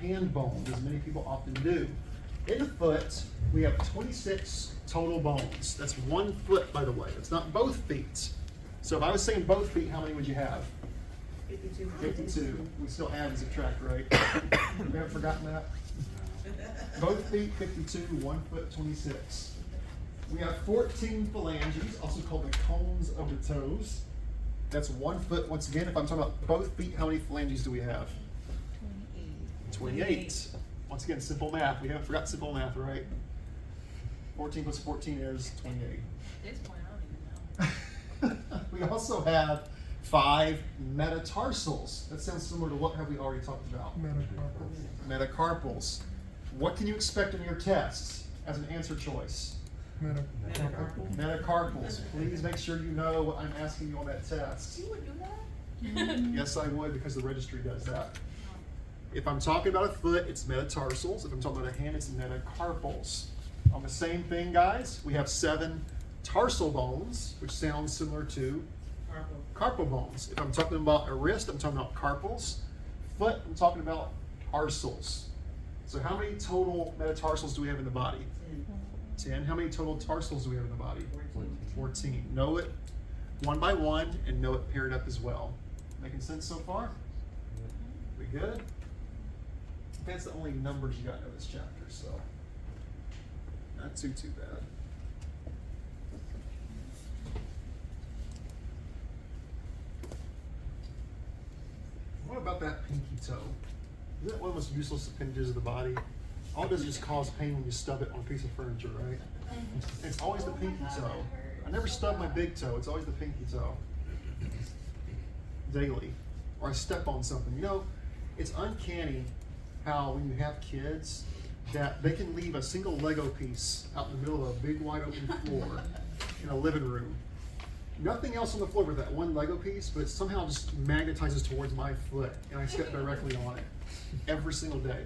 hand bones, as many people often do. In the foot, we have 26 total bones. That's one foot, by the way. It's not both feet. So if I was saying both feet, how many would you have? 52. 52. We still add and subtract, right? We haven't forgotten that? Both feet, 52, 1 foot, 26. We have 14 phalanges, also called the cones of the toes. That's 1 foot. Once again, if I'm talking about both feet, how many phalanges do we have? 28. Once again, simple math. We haven't forgot simple math, right? 14 plus 14 is 28. At this point, I don't even know. We also have 5 metatarsals. That sounds similar to what have we already talked about? Metacarpals. What can you expect in your tests as an answer choice? Metacarpals. Please make sure you know what I'm asking you on that test. You would do that? Yes, I would, because the registry does that. If I'm talking about a foot, it's metatarsals. If I'm talking about a hand, it's metacarpals. On the same thing, guys, we have 7 tarsal bones, which sounds similar to carpal bones. If I'm talking about a wrist, I'm talking about carpals. Foot, I'm talking about tarsals. So how many total metatarsals do we have in the body? 10. How many total tarsals do we have in the body? 14. Know it one by one and know it paired up as well. Making sense so far? We good? That's the only numbers you got in this chapter, so not too bad. What about that pinky toe? Isn't that one of the most useless appendages of the body? All it does is just cause pain when you stub it on a piece of furniture, right? It's always the pinky toe. I never stub my big toe. It's always the pinky toe. Daily. Or I step on something. You know, it's uncanny how when you have kids that they can leave a single Lego piece out in the middle of a big wide open floor in a living room. Nothing else on the floor but that one Lego piece, but it somehow just magnetizes towards my foot and I step directly on it every single day.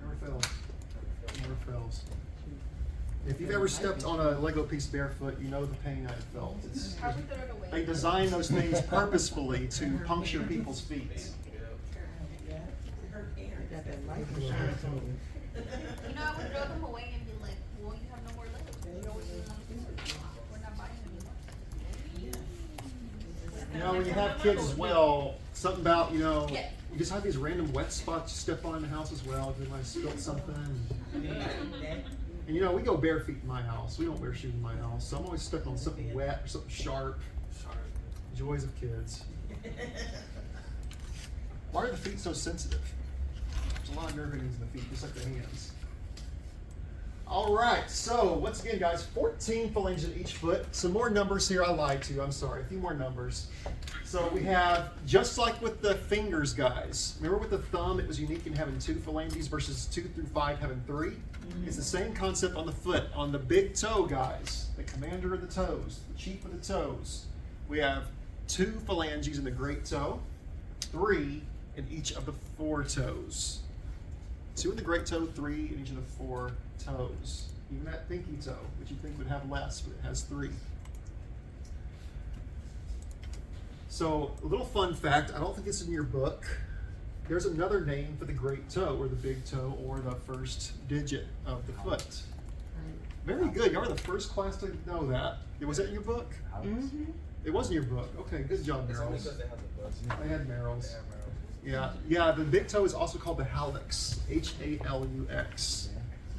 Never fails. Never fails. If you've ever stepped on a Lego piece barefoot, you know the pain I have felt. They design those things purposefully to puncture people's feet. You know, I would throw them away and be like, well, you have no more Legos. We're not buying anymore. You know, when you have kids as well, something about, you know, you just have these random wet spots you step on in the house as well. If you might spill something. And you know, we go bare feet in my house. We don't wear shoes in my house. So I'm always stuck on something wet or something sharp. Joys of kids. Why are the feet so sensitive? There's a lot of nerve endings in the feet, just like the hands. All right, so once again, guys, 14 phalanges in each foot. Some more numbers here. I lied to you. I'm sorry. A few more numbers. So we have, just like with the fingers, guys. Remember with the thumb, it was unique in having 2 phalanges versus 2 through 5 having 3. It's the same concept on the foot. On the big toe, guys, the commander of the toes, the chief of the toes, we have 2 phalanges in the great toe, 3 in each of the 4 toes. 2 in the great toe, 3 in each of the 4 toes. Even that pinky toe, which you think would have less, but it has 3. So, a little fun fact, I don't think it's in your book. There's another name for the great toe, or the big toe, or the first digit of the foot. Very good. You are the first class to know that. Was that in your book? Mm-hmm. It was in your book. Okay, good job, It's only Merrills. because they have the bus. They had Merrills. They have Merrills. Yeah, the big toe is also called the hallux. H-A-L-U-X.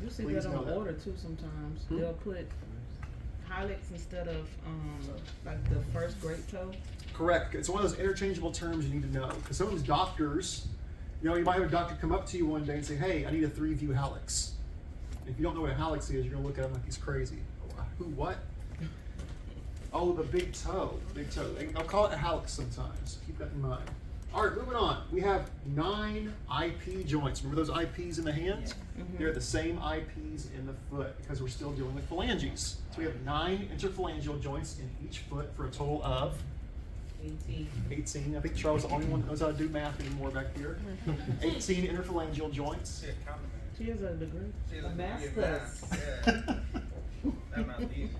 You see Please that know on that. order too sometimes. Hmm? They'll put hallux instead of like the first great toe. Correct. It's one of those interchangeable terms you need to know. Because some of those doctors, you know, you might have a doctor come up to you one day and say, hey, I need a 3-view hallux. If you don't know what a hallux is, you're going to look at him like he's crazy. Who, what? Oh, the big toe. Big toe. I'll call it a hallux sometimes. Keep that in mind. All right, moving on. We have 9 IP joints. Remember those IPs in the hands? Yeah. Mm-hmm. They're the same IPs in the foot because we're still dealing with phalanges. So we have 9 interphalangeal joints in each foot for a total of 18. I think Charles is the only one that knows how to do math anymore back here. 18 interphalangeal joints. She a compliment. She has a degree. She's A a master's. Yeah. That not easy.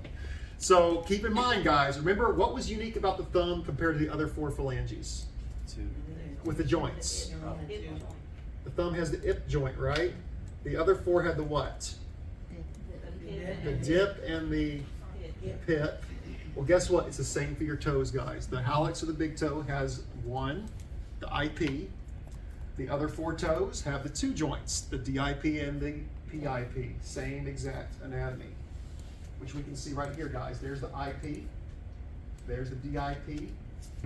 So keep in mind, guys, remember what was unique about the thumb compared to the other 4 phalanges? Two. With the joints. The thumb has the ip joint, right? The other four had the what? The dip and the pip. Well, guess what? It's the same for your toes, guys. The hallux of the big toe has one, the IP. The other four toes have the two joints, the DIP and the PIP. Same exact anatomy, which we can see right here, guys. There's the IP, there's the DIP,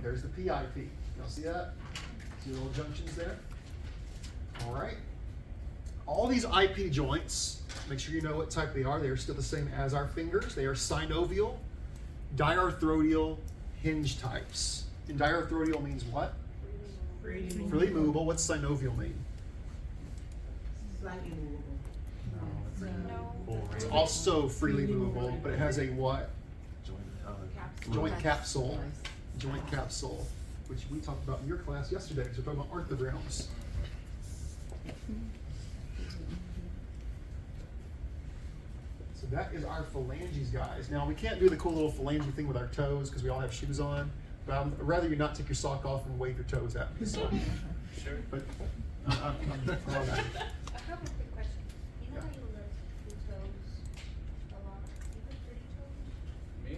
there's the PIP. Y'all see that? See the little junctions there? All right. All these IP joints, make sure you know what type they are. They are still the same as our fingers. They are synovial, diarthrodial, hinge types. And diarthrodial means what? Freely movable. What's synovial mean? Slightly movable. No. It's also freely movable, but it has a what? Joint capsule. Joint capsule, which we talked about in your class yesterday, because we're talking about orthograms. So that is our phalanges, guys. Now, we can't do the cool little phalange thing with our toes, because we all have shoes on. But I'd rather you not take your sock off and wave your toes at me. So. Sure. But I'm I have a quick question. You know how you lift your toes a lot? You lift pretty toes? Me? Yeah.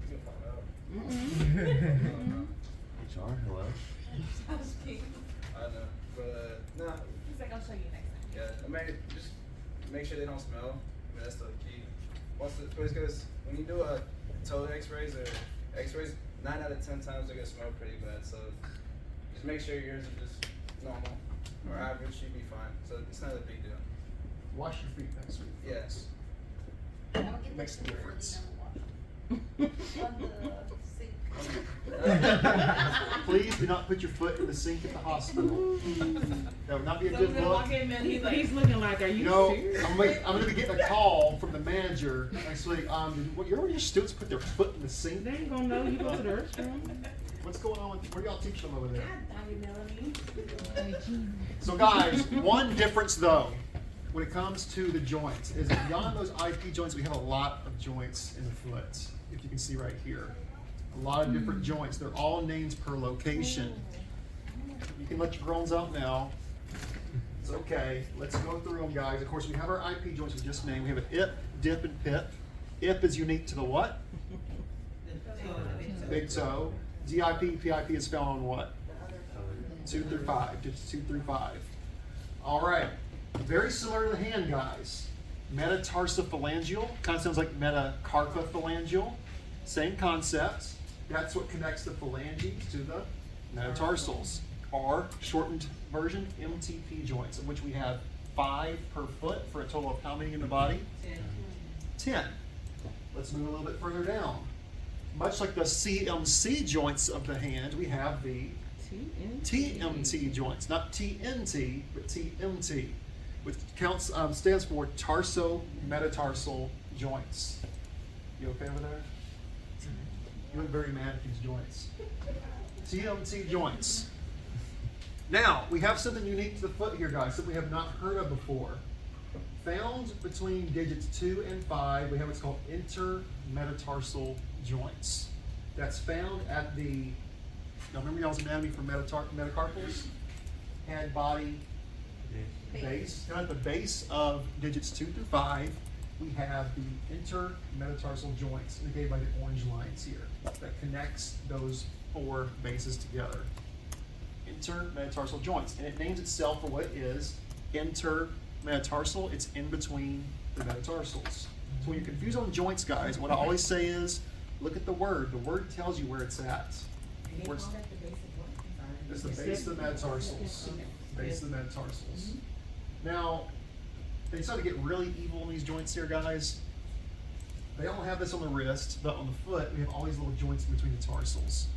You can find out. HR, hello. I was kidding. I know. But, nah. He's like, I'll show you next time. Yeah, I mean, just make sure they don't smell. I mean, that's the key. Because when you do a toe x-rays or x-rays, 9 out of 10 times they're gonna smell pretty bad. So just make sure yours are just normal or average. You'd be fine. So it's not a big deal. wash your feet next week. Yes. I don't get Makes a this difference. on the sink. Please do not put your foot in the sink at the hospital. That would not be a good look. He's looking like, are you You know, serious? I'm going to be getting a call from the manager next week. You know when your students put their foot in the sink? They ain't gonna know you go to the restroom. What's going on with, what do y'all teach them over there? Melanie. So guys, one difference though, when it comes to the joints, is that beyond those IP joints, we have a lot of joints in the foot. If you can see right here. A lot of different joints. They're all named per location. You can let your groans out now. It's okay. Let's go through them, guys. Of course, we have our IP joints we just named. We have an IP, dip, and pip. IP is unique to the what? Big toe. DIP, PIP is found on what? 2 through 5. Just 2 through 5. All right. Very similar to the hand, guys. Metatarsophalangeal. Kind of sounds like metacarpophalangeal. Same concept. That's what connects the phalanges to the metatarsals. Or shortened version, MTP joints, of which we have 5 per foot for a total of how many in the body? 10. Let's move a little bit further down. Much like the CMC joints of the hand, we have the TMT joints, not TNT, but TMT, which stands for tarso-metatarsal joints. You okay over there? You look very mad at these joints. TMT joints. Now, we have something unique to the foot here, guys, that we have not heard of before. Found between digits 2 and 5, we have what's called intermetatarsal joints. That's found at the, now remember y'all's anatomy for metacarpals? Head, body, base. Down at the base of digits 2 through 5, we have the intermetatarsal joints indicated by the orange lines here that connects those 4 bases together. Intermetatarsal joints, and it names itself for what it is, intermetatarsal. It's in between the metatarsals. So when you're confused on joints, guys, what I always say is, look at the word. The word tells you where it's at. Where it's the base of the metatarsals. Base of the metatarsals. Now, they start to get really evil in these joints here, guys. They don't have this on the wrist, but on the foot, we have all these little joints in between the tarsals.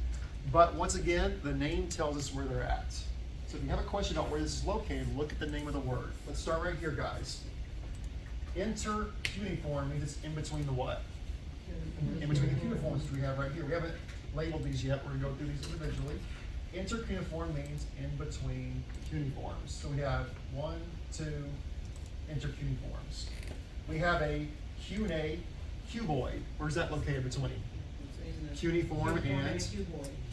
But once again, the name tells us where they're at. So if you have a question about where this is located, look at the name of the word. Let's start right here, guys. Intercuneiform means it's in between the what? In between the cuneiforms, which we have right here. We haven't labeled these yet. We're going to go through these individually. Intercuneiform means in between cuneiforms. So we have 1, 2 intercuneiforms. We have a cuboid. Where's that located between? Cuneiform and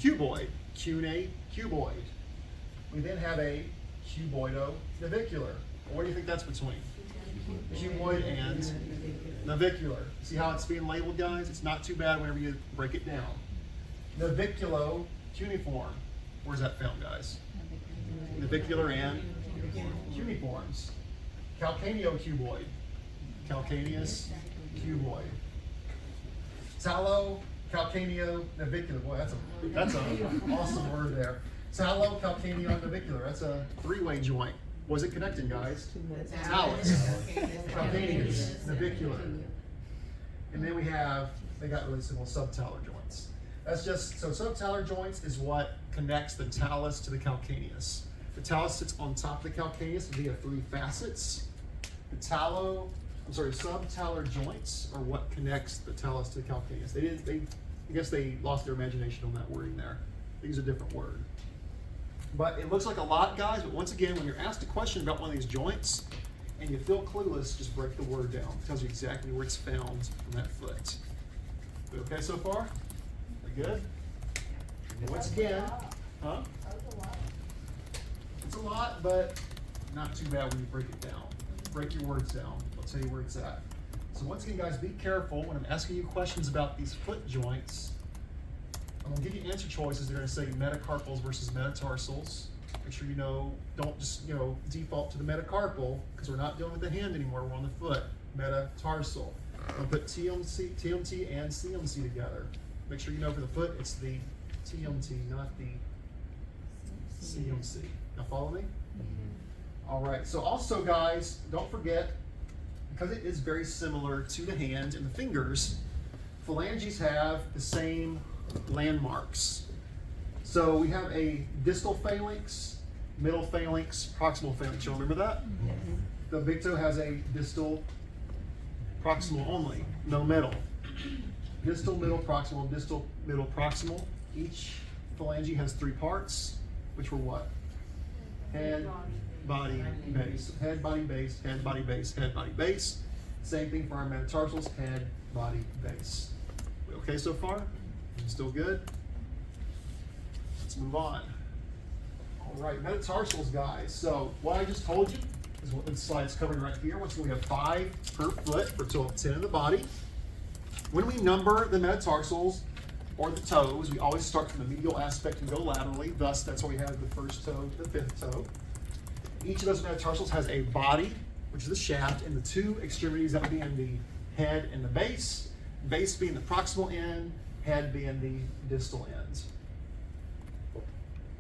cuboid. Cuboid. We then have a cuboido-navicular. What do you think that's between? Cuboid and navicular. See how it's being labeled, guys? It's not too bad whenever you break it down. Naviculo-cuneiform. Where's that found, guys? Navicular and cuneiforms. Calcaneo-cuboid. Calcaneus cuboid. Tallo-calcaneo-navicular. Boy, that's an awesome word there. Tallo-calcaneo-navicular. That's a three-way joint. Was it connecting, guys? Talus. Calcaneus. Navicular. And then they got really simple subtalar joints. That's just, so subtalar joints is what connects the talus to the calcaneus. The talus sits on top of the calcaneus via three facets. The subtalar joints are what connects the talus to the calcaneus. I guess they lost their imagination on that wording there. They use a different word. But it looks like a lot, guys, but once again, when you're asked a question about one of these joints and you feel clueless, just break the word down. It tells you exactly where it's found on that foot. We okay so far? We good? And once again, huh? It's a lot, but not too bad when you break it down. Break your words down. I'll tell you where it's at. So once again, guys, be careful when I'm asking you questions about these foot joints. I'm going to give you answer choices. They're going to say metacarpals versus metatarsals. Make sure you know, don't just, default to the metacarpal, because we're not dealing with the hand anymore. We're on the foot. Metatarsal. I'm going to put TMT and CMC together. Make sure you know for the foot, it's the TMT, not the CMC. Now follow me? Mm-hmm. All right. So also, guys, don't forget, because it is very similar to the hand and the fingers, phalanges have the same landmarks. So we have a distal phalanx, middle phalanx, proximal phalanx. You remember that? Mm-hmm. The big toe has a distal, proximal only, no middle. Distal, middle, proximal, distal, middle, proximal. Each phalange has three parts, which were what? Head, body, base. Head, body, base, head, body, base, head, body, base. Same thing for our metatarsals, head, body, base. We okay so far? Still good? Let's move on. All right, metatarsals, guys. So what I just told you is what the slide's covering right here. Once again, we have 5 per foot for a total of 10 in the body. When we number the metatarsals or the toes, we always start from the medial aspect and go laterally. Thus, that's why we have the first toe to the 5th toe. Each of those metatarsals has a body, which is the shaft, and the 2 extremities, that being the head and the base. Base being the proximal end, head being the distal end.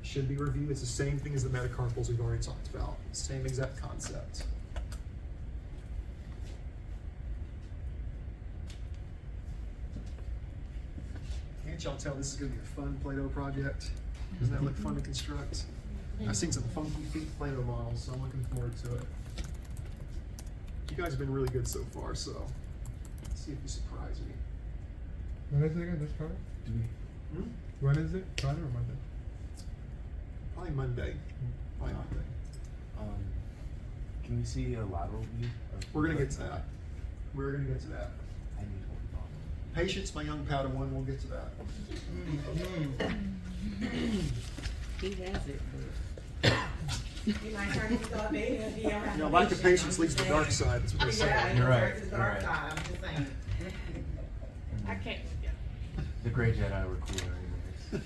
Should be reviewed. It's the same thing as the metacarpals we've already talked about. Same exact concept. Can't y'all tell this is going to be a fun Play-Doh project? Doesn't that look fun to construct? I've seen some funky feet Play-Doh models, so I'm looking forward to it. You guys have been really good so far, so let's see if you surprise me. When is it again, this Friday? When is it? Friday or Monday? Probably Monday. Probably Monday. Can we see a lateral view? We're going to get to that. We're going to get to that. I need one. Patience, my young Padawan, we'll get to that. He has it, You might turn into a baby if you don't have Lack of patience leads to the dark side. That's what they say. Yeah, You're right, versus you're dark right. side, I'm just saying. I can't. The Grey Jedi were cooler anyways. He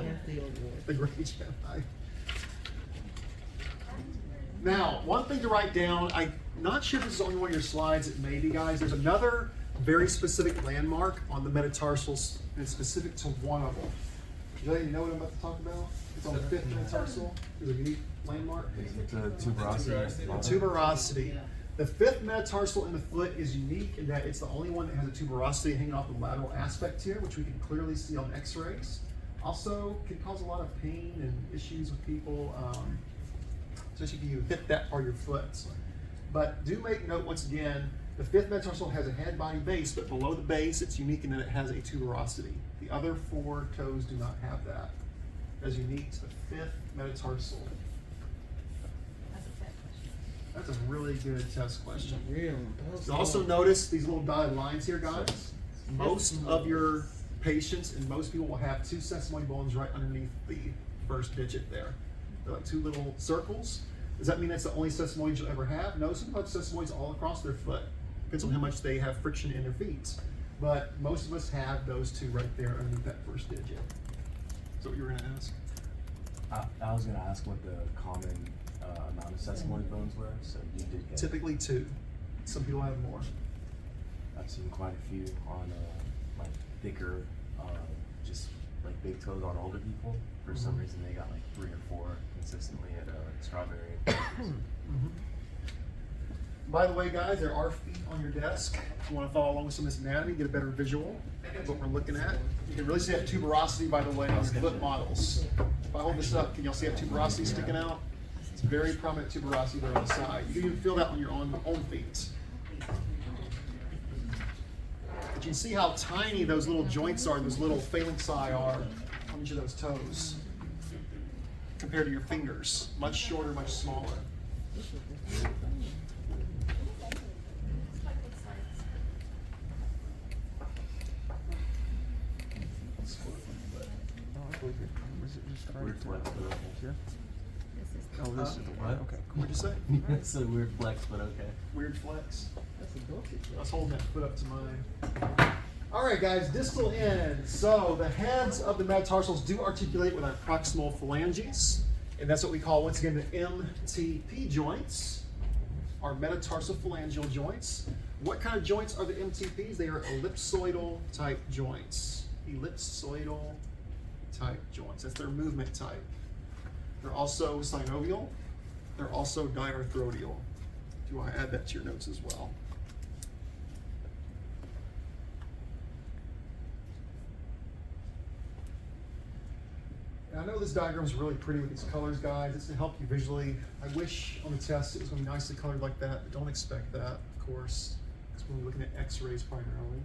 has the award. The great Jedi. Now, one thing to write down, I'm not sure if this is only one of your slides, it may be, guys. There's another very specific landmark on the metatarsals, and it's specific to one of them. Jay, you know what I'm about to talk about? It's on the 5th metatarsal. There's a unique landmark. It's a tuberosity. Tuberosity. The 5th metatarsal in the foot is unique in that it's the only one that has a tuberosity hanging off the lateral aspect here, which we can clearly see on x-rays. Also, can cause a lot of pain and issues with people, especially if you hit that part of your foot. But do make note, once again, the 5th metatarsal has a head, body, base, but below the base, it's unique in that it has a tuberosity. The other 4 toes do not have that. That's unique to the 5th metatarsal. That's a test question. That's a really good test question. Really? You'll also notice these little dotted lines here, guys. Most of your patients and most people will have 2 sesamoid bones right underneath the first digit there. They're like 2 little circles. Does that mean that's the only sesamoids you'll ever have? No, some have sesamoids all across their foot. Depends on how much they have friction in their feet. But most of us have those two right there underneath that first digit. Is that what you were gonna ask? I was gonna ask what the common amount of sesamoid bones were, so you did get. Typically 2. Some people have more. I've seen quite a few on like thicker, just like big toes on older people. For some reason, they got like 3 or 4 consistently at strawberry. By the way, guys, there are feet on your desk. If you want to follow along with some of this anatomy, get a better visual of what we're looking at. You can really see that tuberosity, by the way, on your foot models. If I hold this up, can y'all see that tuberosity sticking out? It's very prominent tuberosity there on the side. You can even feel that on your own feet. But you can see how tiny those little joints are, those little phalanxi are on each of those toes compared to your fingers. Much shorter, much smaller. Weird flex, but okay. Oh, this is the one. What? Okay. What'd you say? It's a weird flex, but okay. Weird flex. I was holding that foot up to mine. All right, guys, distal end. So the heads of the metatarsals do articulate with our proximal phalanges, and that's what we call, once again, the MTP joints, our metatarsal phalangeal joints. What kind of joints are the MTPs? They are ellipsoidal type joints. Ellipsoidal type joints. That's their movement type. They're also synovial. They're also diarthrodial. Do I add that to your notes as well? And I know this diagram is really pretty with these colors, guys. It's to help you visually. I wish on the test it was going to be nicely colored like that, but don't expect that, of course, because we're looking at x-rays primarily.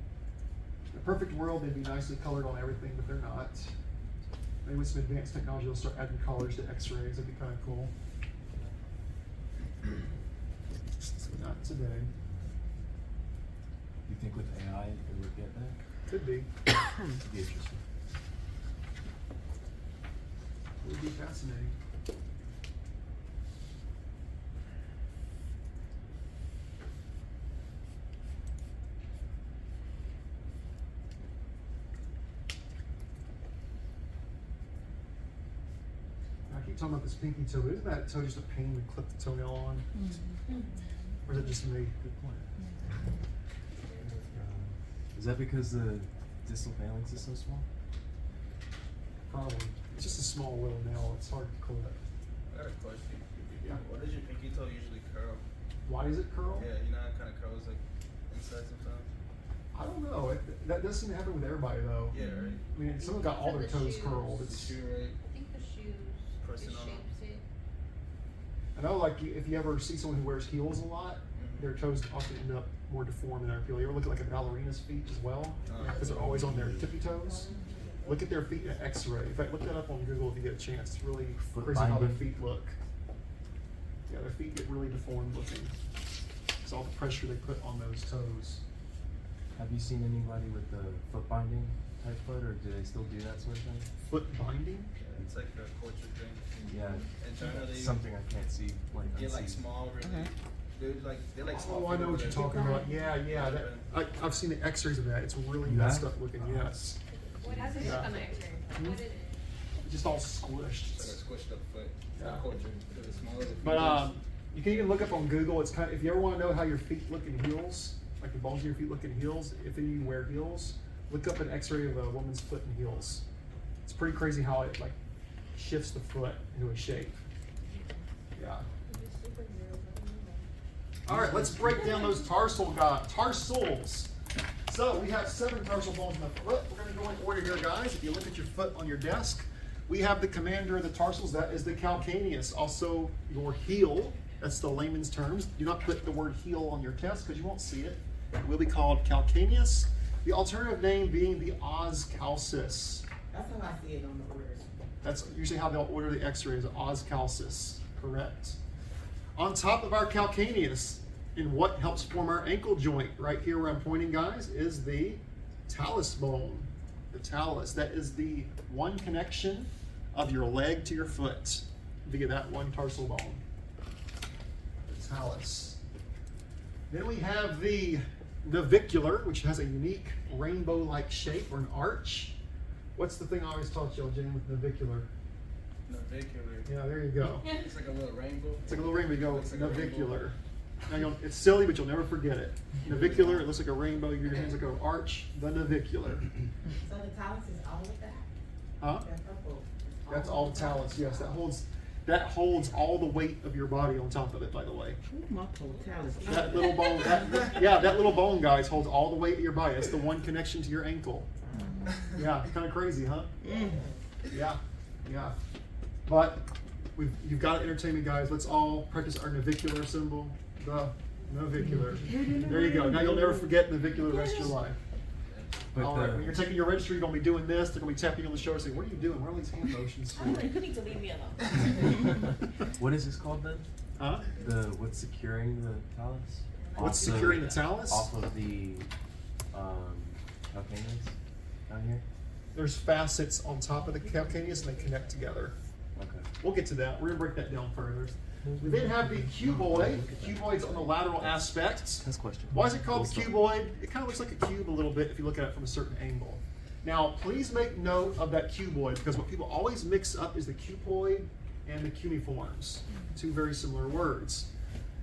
In a perfect world, they'd be nicely colored on everything, but they're not. Maybe with some advanced technology, they'll start adding colors to x-rays. That'd be kind of cool. Not today. You think with AI it would get there? Could be. It'd be interesting. Would be fascinating. I keep talking about this pinky toe, but isn't that toe just a pain to clip the toenail on? Or is it just me? Good point. Is that because the distal phalanx is so small? Probably. It's just a small little nail. It's hard to clip. I got a question. Yeah. What does your pinky toe usually curl? Why does it curl? Yeah, you know how it kind of curls like inside sometimes? I don't know. That does seem to happen with everybody, though. Yeah, right. I mean, someone got all their toes curled. The It's, shoe, right? I think the shoes, Pressing it on shapes it. I know, like, if you ever see someone who wears heels a lot, their toes often end up more deformed than other people. You ever look at like a ballerina's feet as well? Because they're always on their tippy toes. Look at their feet in an X-ray. In fact, look that up on Google if you get a chance. It's really Foot crazy how their binding. feet look. Yeah, their feet get really deformed looking. It's all the pressure they put on those toes. Have you seen anybody with the foot binding type foot, or do they still do that sort of thing? Foot binding? Yeah, it's like a culture thing. Yeah, In China, they something I can't see. get like unseen. small, really. They're like small. Oh, I know people what you're that- talking about. Yeah. I've seen the X-rays of that. It's really You messed have? up looking. Yes. How's it Yeah. look on the X-ray? What is it? Just all squished. It's like a squished up foot. It's Yeah. like culture. Because it's smaller. the But feet you can even look up on Google. It's kind of, if you ever want to know how your feet look in heels, like the bones of your feet look in heels, if any of you wear heels, look up an X-ray of a woman's foot in heels. It's pretty crazy how it like shifts the foot into a shape. Yeah. All right, let's break down those tarsals. So we have 7 tarsal bones in the foot. We're going to go in order here, guys. If you look at your foot on your desk, we have the commander of the tarsals. That is the calcaneus. Also, your heel. That's the layman's terms. Do not put the word heel on your test because you won't see it. It will be called calcaneus. The alternative name being the os calcis. That's how I see it on the orders. That's usually how they'll order the x-rays, os calcis. Correct. On top of our calcaneus, and what helps form our ankle joint, right here where I'm pointing, guys, is the talus bone. The talus. That is the one connection of your leg to your foot via that one tarsal bone. talus. Then we have the navicular, which has a unique rainbow-like shape or an arch. What's the thing I always taught y'all, Jane, with navicular? Navicular. Yeah, there you go. It's like a little rainbow. It's like a little rainbow. You go Looks like a navicular. Now, it's silly, but you'll never forget it. Navicular, it looks like a rainbow. Your hands like an arch. The navicular. So the talus is all of that? Huh? That purple is That's of all the talus. Yes, that holds all the weight of your body on top of it. By the way, Ooh, my whole talus. that little bone. That little bone, guys, holds all the weight of your body. That's the one connection to your ankle. Yeah, kind of crazy, huh? Yeah. But you've got to entertain me, guys. Let's all practice our navicular symbol. The navicular. There you go. Now you'll never forget navicular the rest of your life. But All right. When you're taking your registry, you're going to be doing this. They're going to be tapping you on the shoulder saying, "What are you doing? What are all these hand motions for?" You need to leave me alone. what is this called then? Huh? What's securing the talus? What's securing the talus? Off of the calcaneus down here. There's facets on top of the calcaneus and they connect together. Okay. We'll get to that. We're going to break that down further. We then have the cuboid. The cuboid's on the lateral aspect. That's a question. Why is it called the cuboid? It kind of looks like a cube a little bit if you look at it from a certain angle. Now, please make note of that cuboid because what people always mix up is the cuboid and the cuneiforms. Two very similar words.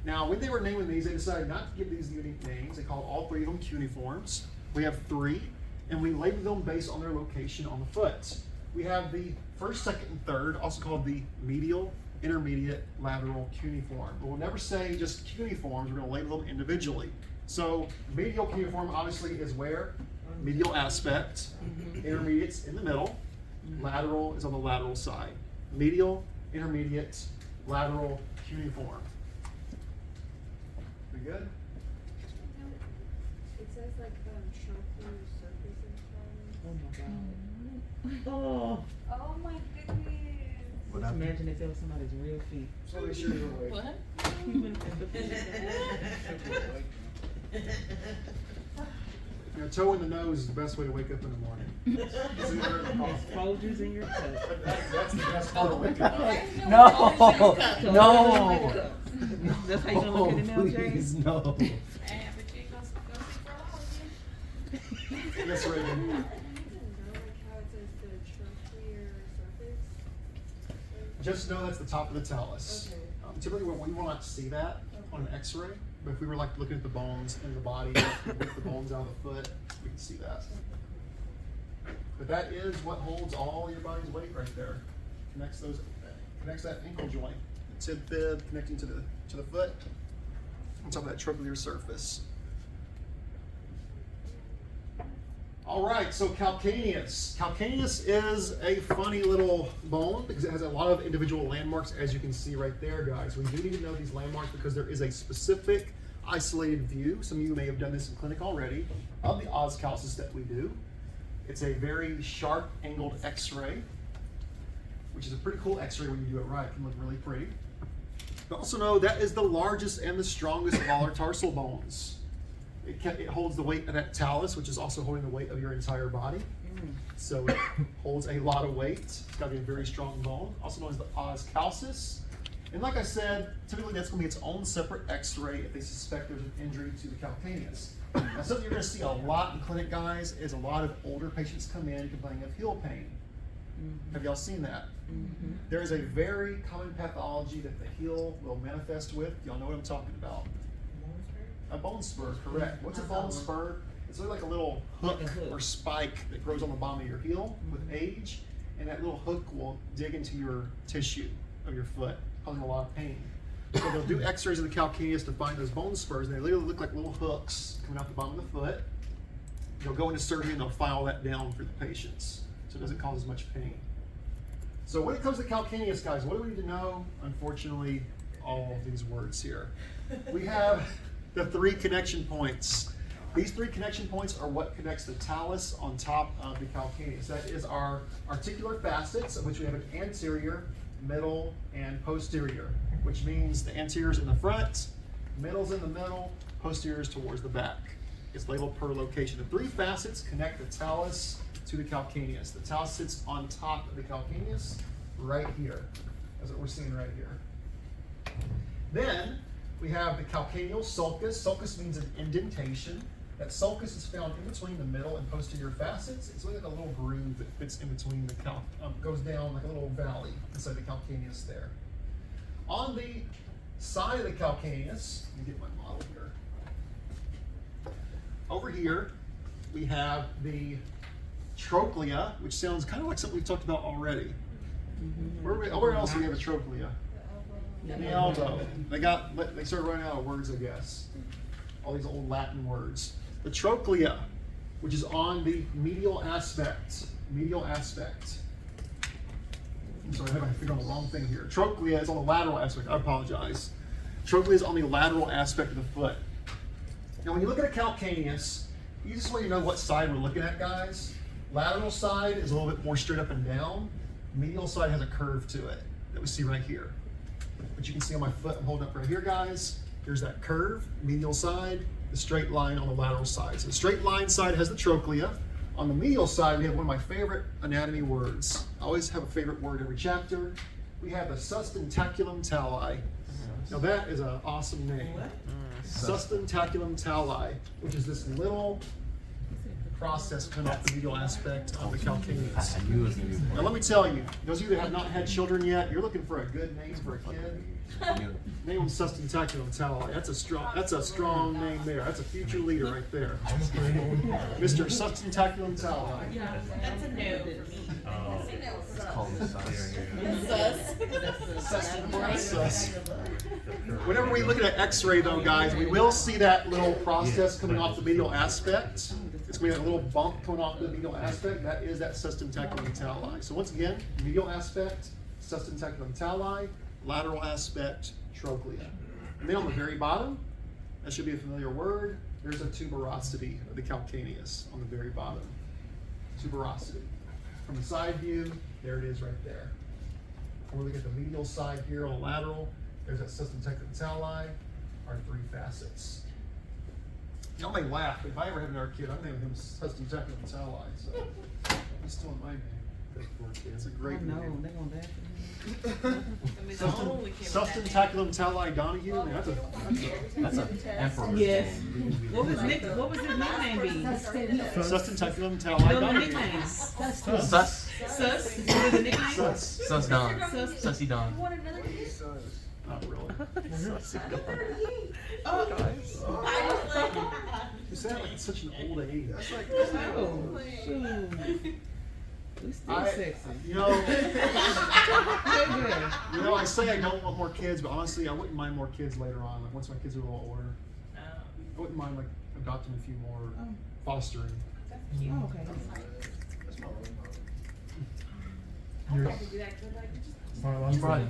Now, when they were naming these, they decided not to give these unique names. They called all three of them cuneiforms. We have three, and we label them based on their location on the foot. We have the first, second, and third, also called the medial, intermediate, lateral cuneiform. But we'll never say just cuneiforms, we're going to label them individually. So medial cuneiform obviously is where? Medial aspect. Intermediate's in the middle. Lateral is on the lateral side. Medial, intermediate, lateral cuneiform. We good? It says like chocolate surface and Oh my god. Oh, Oh my goodness. What just happened? imagine if it was somebody's real feet. So make sure you're awake. What? You wouldn't have the You know, toe in the nose is the best way to wake up in the morning. Folgers in your cup. That's the best part of waking up. No, That's how you gonna look at it now, Jay? please, no. Hey, but you ain't gonna see for a while, Yes, Reagan. I need to know like how it says the trochlear surface. Just know that's the top of the talus. Okay. Typically, we will not see that on an X-ray, but if we were like looking at the bones in the body, with the bones out of the foot, we can see that. But that is what holds all your body's weight right there. Connects that ankle joint, the tib fib connecting to the foot, on top of that trochlear surface. All right, so calcaneus. Calcaneus is a funny little bone because it has a lot of individual landmarks, as you can see right there, guys. We do need to know these landmarks because there is a specific isolated view. Some of you may have done this in clinic already of the oscalcis that we do. It's a very sharp angled X-ray, which is a pretty cool X-ray when you do it right. It can look really pretty. But also know that is the largest and the strongest of all our tarsal bones. It holds the weight of that talus, which is also holding the weight of your entire body. So it holds a lot of weight. It's got to be a very strong bone, also known as the oscalcis. And like I said, typically that's going to be its own separate X-ray if they suspect there's an injury to the calcaneus. Now, something you're going to see a lot in clinic, guys, is a lot of older patients come in complaining of heel pain. Have y'all seen that? There is a very common pathology that the heel will manifest with. Y'all know what I'm talking about. A bone spur, correct. What's a bone spur? It's like a little hook or spike that grows on the bottom of your heel with age, and that little hook will dig into your tissue of your foot, causing a lot of pain. So they'll do x-rays of the calcaneus to find those bone spurs, and they literally look like little hooks coming out the bottom of the foot. They'll go into surgery and they'll file that down for the patients, so it doesn't cause as much pain. So when it comes to calcaneus, guys, what do we need to know? Unfortunately, all of these words here. We have the 3 connection points. These 3 connection points are what connects the talus on top of the calcaneus. That is our articular facets, of which we have an anterior, middle, and posterior, which means the anterior is in the front, middle's in the middle, posterior is towards the back. It's labeled per location. The 3 facets connect the talus to the calcaneus. The talus sits on top of the calcaneus right here. That's what we're seeing right here. Then We have the calcaneal sulcus. Sulcus means an indentation. That sulcus is found in between the middle and posterior facets. It's like a little groove that fits in between the goes down like a little valley inside the calcaneus there. On the side of the calcaneus, let me get my model here. Over here, we have the trochlea, which sounds kind of like something we've talked about already. Where else do we have a trochlea? The elbow. They started running out of words, I guess. All these old Latin words. The trochlea, which is on the medial aspect. Medial aspect. I'm sorry, I figured on the wrong thing here. Trochlea is on the lateral aspect. I apologize. Trochlea is on the lateral aspect of the foot. Now, when you look at a calcaneus, you just want to know what side we're looking at, guys. Lateral side is a little bit more straight up and down. Medial side has a curve to it that we see right here. But you can see on my foot, I'm holding up right here, guys. Here's that curve, medial side, the straight line on the lateral side. So the straight line side has the trochlea. On the medial side, we have one of my favorite anatomy words. I always have a favorite word every chapter. We have the sustentaculum tali. Now that is an awesome name. Sustentaculum tali, which is this little process coming off the medial aspect of the calcaneus. I knew it was going to be Now let me tell you, those of you that have not had children yet, you're looking for a good name for a kid. Name him Sustentaculum tali. That's a strong name there. That's a future leader right there. Mr. Sustentaculum tali. That's a no for me. It's called the Sus. Whenever we look at an X-ray, though, guys, we will see that little process coming off the medial aspect. It's going to be a little bump coming off the medial aspect. That is that sustentaculum tali. So once again, medial aspect, sustentaculum tali, lateral aspect, trochlea. And then on the very bottom, that should be a familiar word, there's a tuberosity of the calcaneus on the very bottom. Tuberosity. From the side view, there it is right there. When we look at the medial side here on the lateral, there's that sustentaculum tali, our three facets. Y'all may laugh, but if I ever have another kid, I'm naming him Sustentaculum tali. So he's still in my name. It's a great No, name. they're gonna laugh Sustentaculum tali Donahue. Man, That's an emperor's Yes. name. What was his nickname be? Sustentaculum tali No, the Donahue. nickname. Sus. Sus? What was the nickname? Sus. Sus Don. Sus. Sussy Don. You want another kid? Not really. You sound like it's such an old age. Oh, shoot. We still I- sexy. You know, I say I don't want more kids, but honestly, I wouldn't mind more kids later on. Like once my kids are a little older, I wouldn't mind like adopting a few more, fostering. Oh, okay. That's my role model. Yours. He brought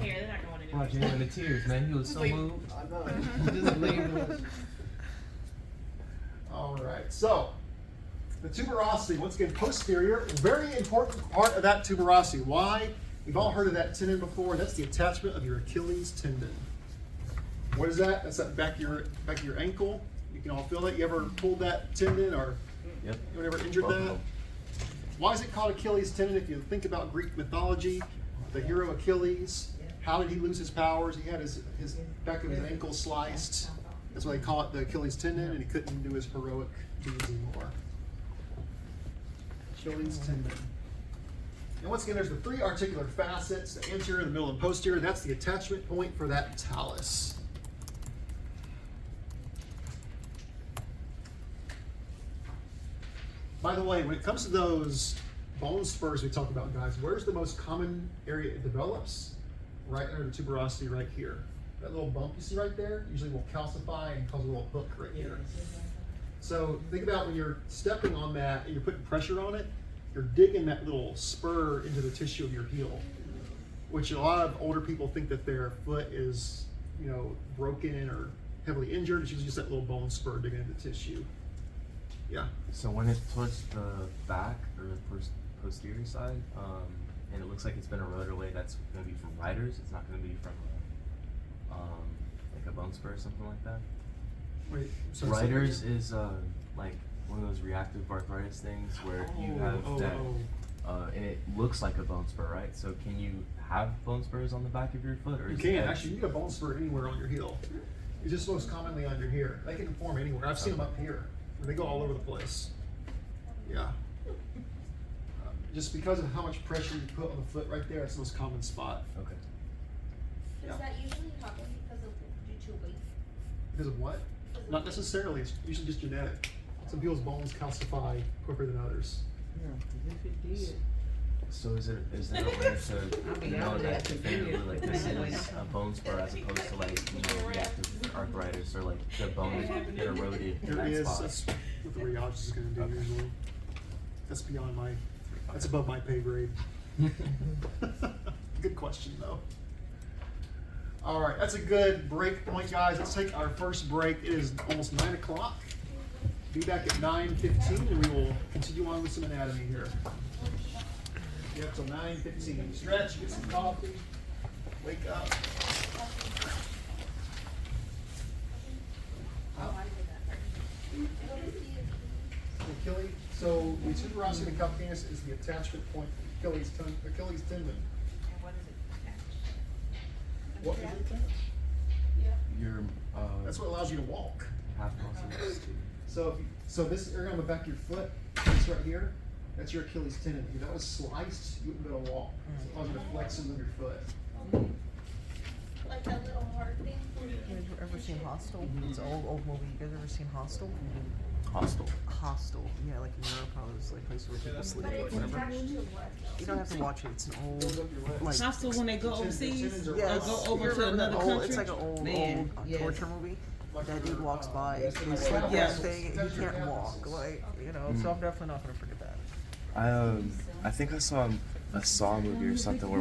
Jalen to tears, man. He was so moved. Just leave it. All right, so the tuberosity, once again, posterior, very important part of that tuberosity. Why? We've all heard of that tendon before. That's the attachment of your Achilles tendon. What is that? That's that back of your ankle. You can all feel that. You ever pulled that tendon or Yep. anyone ever injured that? Why is it called Achilles tendon? If you think about Greek mythology, the hero Achilles, how did he lose his powers? He had his back of his ankle sliced. That's why they call it the Achilles tendon, and he couldn't do his heroic deeds anymore. Achilles tendon. And once again, there's the three articular facets, the anterior, the middle, and posterior. That's the attachment point for that talus. By the way, when it comes to those bone spurs we talked about, guys, where's the most common area it develops? Right under the tuberosity right here. That little bump you see right there usually will calcify and cause a little hook right here. So think about when you're stepping on that and you're putting pressure on it, you're digging that little spur into the tissue of your heel, which a lot of older people think that their foot is, broken or heavily injured. It's usually just that little bone spur digging into the tissue. Yeah. So when it's towards the back or the posterior side, and it looks like it's been eroded away, that's going to be from riders. It's not going to be from like a bone spur or something like that. Wait, so Riders is like one of those reactive arthritis things where you have that, and it looks like a bone spur, right? So can you have bone spurs on the back of your foot, or You is can that- actually. You can get a bone spur anywhere on your heel. It's just most commonly under here. They can form anywhere. I've seen them up here. They go all over the place. Yeah. Just because of how much pressure you put on the foot right there, it's the most common spot. Okay. Yeah. Does that usually happen because of due to weight? Because of what? Not necessarily. It's usually just genetic. Some people's bones calcify quicker than others. Yeah, if it did. So is there a way to know that definitively like this is a bone spur as opposed to like reactive arthritis or like the bone that eroded in There that is. spot? That's what the radiologist is going to do Okay. usually. That's beyond my. That's above my pay grade. Good question though. All right, that's a good break point, guys. Let's take our first break. It is almost 9 o'clock. Be back at 9:15, and we will continue on with some anatomy here. You have till 9:15. Stretch, get some coffee, wake up. Achilles. So the tuberosity of the calcaneus is the attachment point to Achilles tendon. And what is it attached? What is it attached? Your That's what allows you to walk. half muscles. So this area on the back of your foot, this right here, that's your Achilles tendon. If that was sliced, you wouldn't be able to walk. So it allows you to flex and move your foot. Like that little hard thing? You guys ever seen Hostel? It's an old movie. You guys ever seen Hostel? Hostile. Hostel. Yeah, like in Europe, how there's like places where people sleep But or it's whatever. attached to what though? You don't have to watch it. It's an old, like, Hostel when they go overseas, or yes, go you over to remember that another old, country. it's like an old, Man, old yes. torture movie. That dude walks by, he's like Yeah. that thing, and he can't walk, like, you know, so I'm definitely not gonna forget that. I think I saw a Saw movie or something where